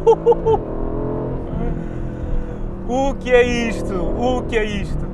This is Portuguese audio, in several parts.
O que é isto? O que é isto?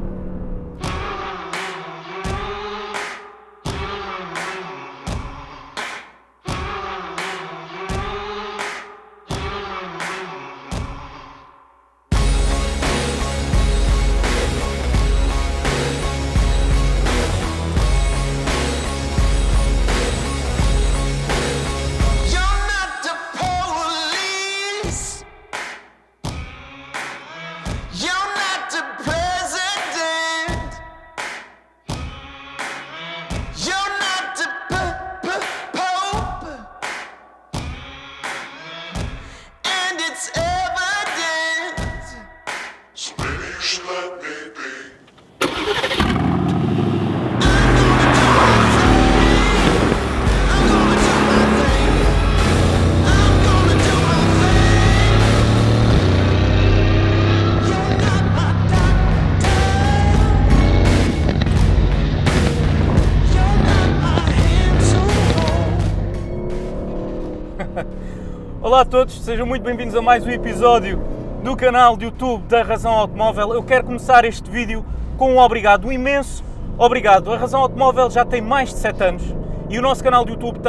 Olá a todos, sejam muito bem-vindos a mais um episódio do canal de YouTube da Razão Automóvel. Eu quero começar este vídeo com um obrigado, um imenso obrigado. A Razão Automóvel já tem mais de 7 anos e o nosso canal de YouTube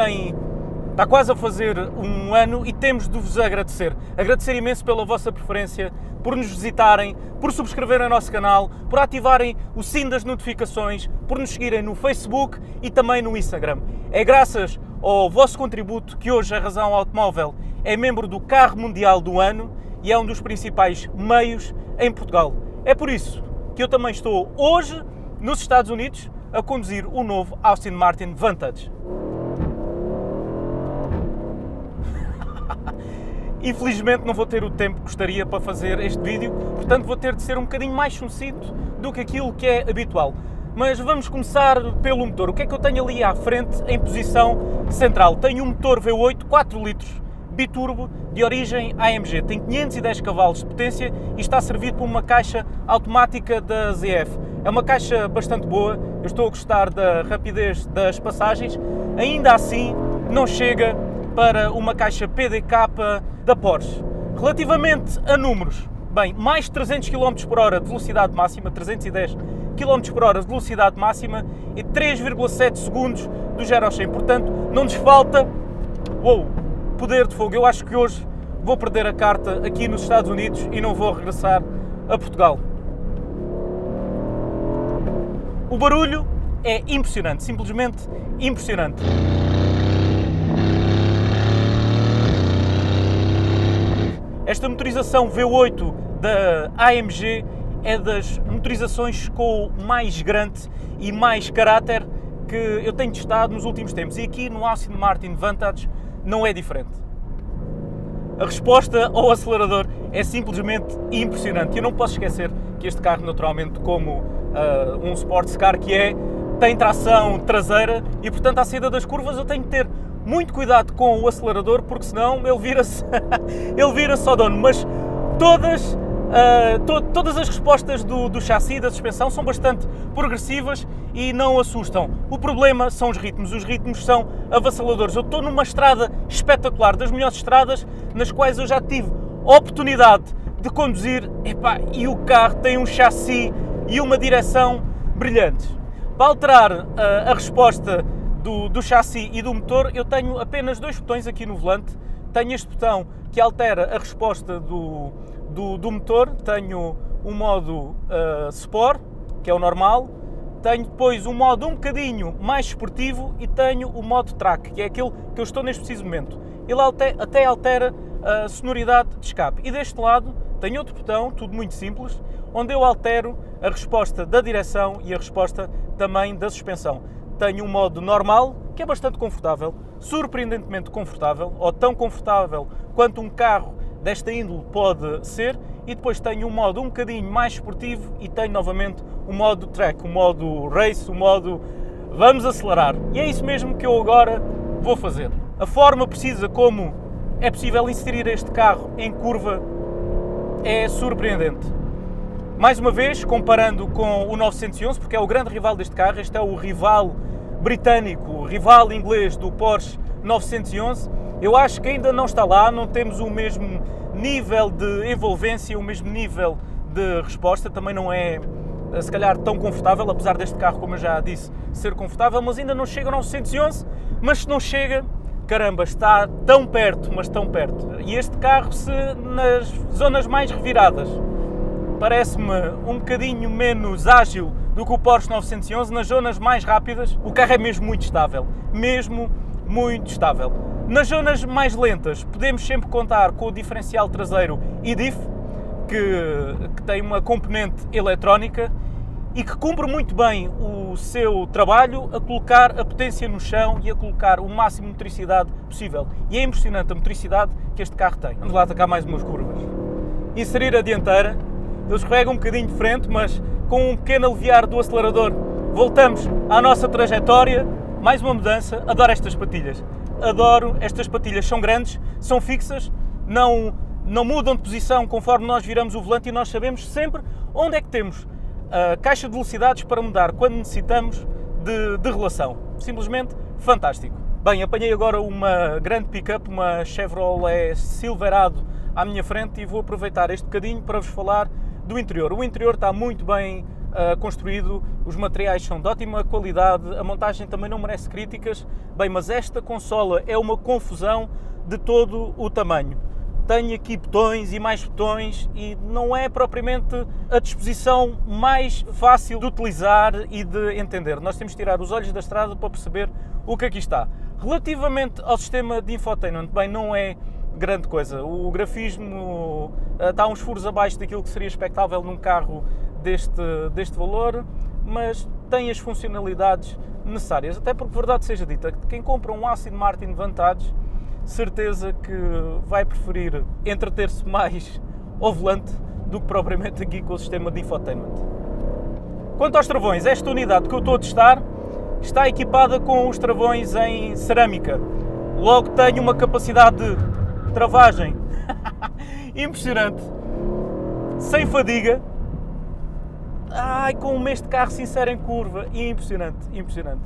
está quase a fazer um ano e temos de vos agradecer. Agradecer imenso pela vossa preferência, por nos visitarem, por subscreverem o nosso canal, por ativarem o sino das notificações, por nos seguirem no Facebook e também no Instagram. É graças ao vosso contributo que hoje a Razão Automóvel é membro do Carro Mundial do Ano e é um dos principais meios em Portugal. É por isso que eu também estou hoje nos Estados Unidos a conduzir o novo Aston Martin Vantage. Infelizmente não vou ter o tempo que gostaria para fazer este vídeo, portanto vou ter de ser um bocadinho mais sucinto do que aquilo que é habitual. Mas vamos começar pelo motor. O que é que eu tenho ali à frente em posição central? Tenho um motor V8 4 litros biturbo de origem AMG. Tem 510 cavalos de potência e está servido por uma caixa automática da ZF. É uma caixa bastante boa, eu estou a gostar da rapidez das passagens. Ainda assim não chega para uma caixa PDK da Porsche. Relativamente a números, bem, mais de 300 km por hora de velocidade máxima, 310 km por hora de velocidade máxima e 3,7 segundos do 0 ao 100. Portanto, não nos falta poder de fogo. Eu acho que hoje vou perder a carta aqui nos Estados Unidos e não vou regressar a Portugal. O barulho é impressionante, simplesmente impressionante. Esta motorização V8 da AMG é das motorizações com mais grande e mais caráter que eu tenho testado nos últimos tempos. E aqui no Aston Martin Vantage não é diferente. A resposta ao acelerador é simplesmente impressionante. Eu não posso esquecer que este carro, naturalmente, como um sports car que é, tem tração traseira e, portanto, à saída das curvas eu tenho que ter muito cuidado com o acelerador, porque senão ele vira-se ao dono. Mas todas as respostas do chassi e da suspensão são bastante progressivas e não assustam. O problema são os ritmos são avassaladores. Eu estou numa estrada espetacular, das melhores estradas nas quais eu já tive oportunidade de conduzir, e o carro tem um chassi e uma direção brilhantes. Para alterar a resposta do chassi e do motor, eu tenho apenas dois botões aqui no volante. Tenho este botão que altera a resposta do motor, tenho o modo Sport, que é o normal, tenho depois um modo um bocadinho mais esportivo e tenho o modo Track, que é aquele que eu estou neste preciso momento. Ele até altera a sonoridade de escape. E deste lado tenho outro botão, tudo muito simples, onde eu altero a resposta da direção e a resposta também da suspensão. Tenho um modo normal, que é bastante confortável, surpreendentemente confortável, ou tão confortável quanto um carro desta índole pode ser, e depois tenho um modo um bocadinho mais esportivo e tenho novamente o modo track, o modo race, o modo vamos acelerar. E é isso mesmo que eu agora vou fazer. A forma precisa como é possível inserir este carro em curva é surpreendente. Mais uma vez, comparando com o 911, porque é o grande rival deste carro, este é o rival britânico, o rival inglês do Porsche 911, eu acho que ainda não está lá, não temos o mesmo nível de envolvência, o mesmo nível de resposta. Também não é, se calhar, tão confortável, apesar deste carro, como eu já disse, ser confortável, mas ainda não chega a 911, mas se não chega, caramba, está tão perto, mas tão perto. E este carro, se nas zonas mais reviradas, parece-me um bocadinho menos ágil do que o Porsche 911, nas zonas mais rápidas, o carro é mesmo muito estável, mesmo muito estável. Nas zonas mais lentas, podemos sempre contar com o diferencial traseiro eDiff, que tem uma componente eletrónica e que cumpre muito bem o seu trabalho a colocar a potência no chão e a colocar o máximo de motricidade possível. E é impressionante a motricidade que este carro tem. Vamos lá atacar mais umas curvas. Inserir a dianteira. Ele escorrega um bocadinho de frente, mas com um pequeno aliviar do acelerador voltamos à nossa trajetória. Mais uma mudança. Adoro estas patilhas. Adoro estas patilhas. São grandes, são fixas, não mudam de posição conforme nós viramos o volante e nós sabemos sempre onde é que temos a caixa de velocidades para mudar quando necessitamos de relação. Simplesmente fantástico. Bem, apanhei agora uma grande pick-up, uma Chevrolet Silverado à minha frente e vou aproveitar este bocadinho para vos falar do interior. O interior está muito bem construído, os materiais são de ótima qualidade, a montagem também não merece críticas. Bem, mas esta consola é uma confusão de todo o tamanho. Tenho aqui botões e mais botões e não é propriamente a disposição mais fácil de utilizar e de entender. Nós temos de tirar os olhos da estrada para perceber o que aqui está. Relativamente ao sistema de infotainment, bem, não é grande coisa. O grafismo está uns furos abaixo daquilo que seria expectável num carro deste valor, mas tem as funcionalidades necessárias. Até porque, verdade seja dita, quem compra um Aston Martin Vantage, certeza que vai preferir entreter-se mais ao volante do que propriamente aqui com o sistema de infotainment. Quanto aos travões, esta unidade que eu estou a testar está equipada com os travões em cerâmica. Logo tem uma capacidade de travagem impressionante, sem fadiga. Ai, como este carro se insere em curva, impressionante, impressionante.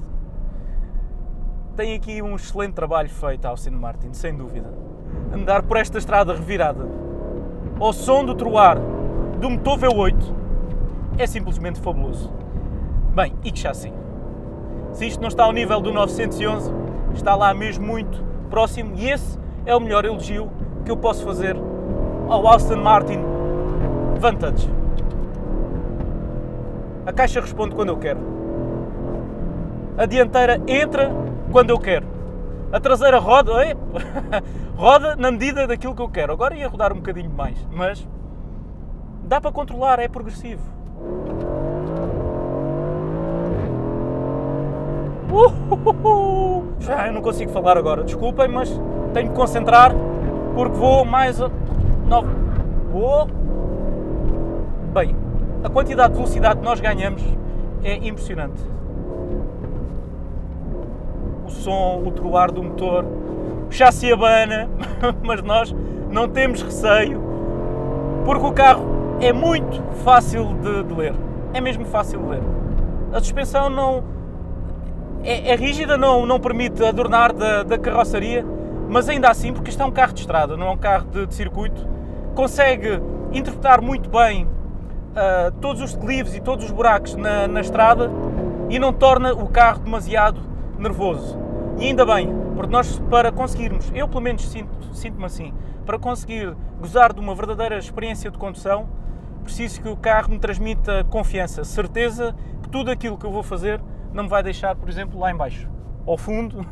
Tem aqui um excelente trabalho feito a Aston Martin, sem dúvida. Andar por esta estrada revirada, ao som do troar do motor V8, é simplesmente fabuloso. Bem, e que chassi. Se isto não está ao nível do 911, está lá mesmo muito próximo, e esse é o melhor elogio que eu posso fazer ao Aston Martin Vantage. A caixa responde quando eu quero. A dianteira entra quando eu quero. A traseira roda, roda na medida daquilo que eu quero. Agora ia rodar um bocadinho mais, mas dá para controlar, é progressivo. Já eu não consigo falar agora, desculpem, mas tenho que concentrar porque vou mais a 9. Bem, a quantidade de velocidade que nós ganhamos é impressionante. O som, o troar do motor, o chassi abana, mas nós não temos receio, porque o carro é muito fácil de ler. É mesmo fácil de ler. A suspensão não é rígida, não permite adornar da carroceria, mas ainda assim, porque isto é um carro de estrada, não é um carro de circuito, consegue interpretar muito bem todos os declives e todos os buracos na estrada e não torna o carro demasiado nervoso. E ainda bem, porque nós, para conseguirmos, eu pelo menos sinto-me assim, para conseguir gozar de uma verdadeira experiência de condução, preciso que o carro me transmita confiança, certeza que tudo aquilo que eu vou fazer não me vai deixar, por exemplo, lá em baixo, ao fundo,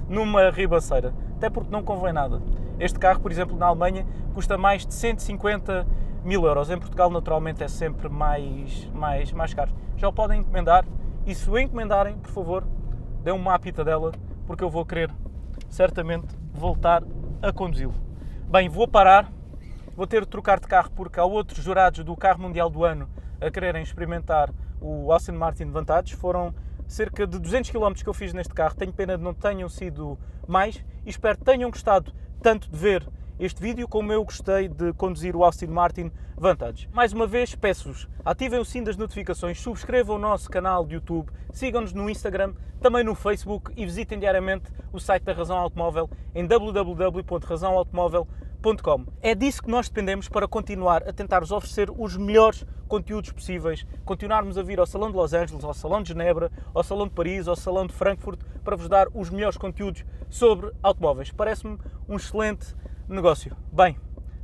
numa ribanceira, até porque não convém nada. Este carro, por exemplo, na Alemanha, custa mais de 150 mil euros. Em Portugal, naturalmente, é sempre mais caro. Já o podem encomendar e, se o encomendarem, por favor, dêem uma apitadela, porque eu vou querer, certamente, voltar a conduzi-lo. Bem, vou parar, vou ter de trocar de carro, porque há outros jurados do Carro Mundial do Ano a quererem experimentar o Aston Martin Vantage. Foram cerca de 200 km que eu fiz neste carro, tenho pena de não tenham sido mais e espero que tenham gostado tanto de ver este vídeo como eu gostei de conduzir o Aston Martin Vantage. Mais uma vez peço-vos, ativem o sininho das notificações, subscrevam o nosso canal de YouTube, sigam-nos no Instagram, também no Facebook e visitem diariamente o site da Razão Automóvel em www.razãoautomóvel.pt. salondolazangeles.com. É disso que nós dependemos para continuar a tentar-vos oferecer os melhores conteúdos possíveis, continuarmos a vir ao Salão de Los Angeles, ao Salão de Genebra, ao Salão de Paris, ao Salão de Frankfurt, para vos dar os melhores conteúdos sobre automóveis. Parece-me um excelente negócio. Bem,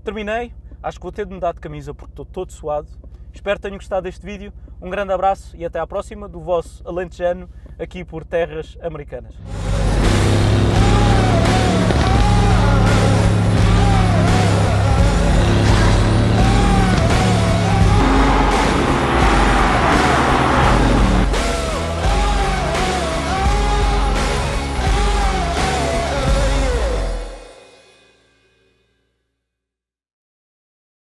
terminei. Acho que vou ter de mudar de camisa porque estou todo suado. Espero que tenham gostado deste vídeo. Um grande abraço e até à próxima do vosso alentejano aqui por terras americanas.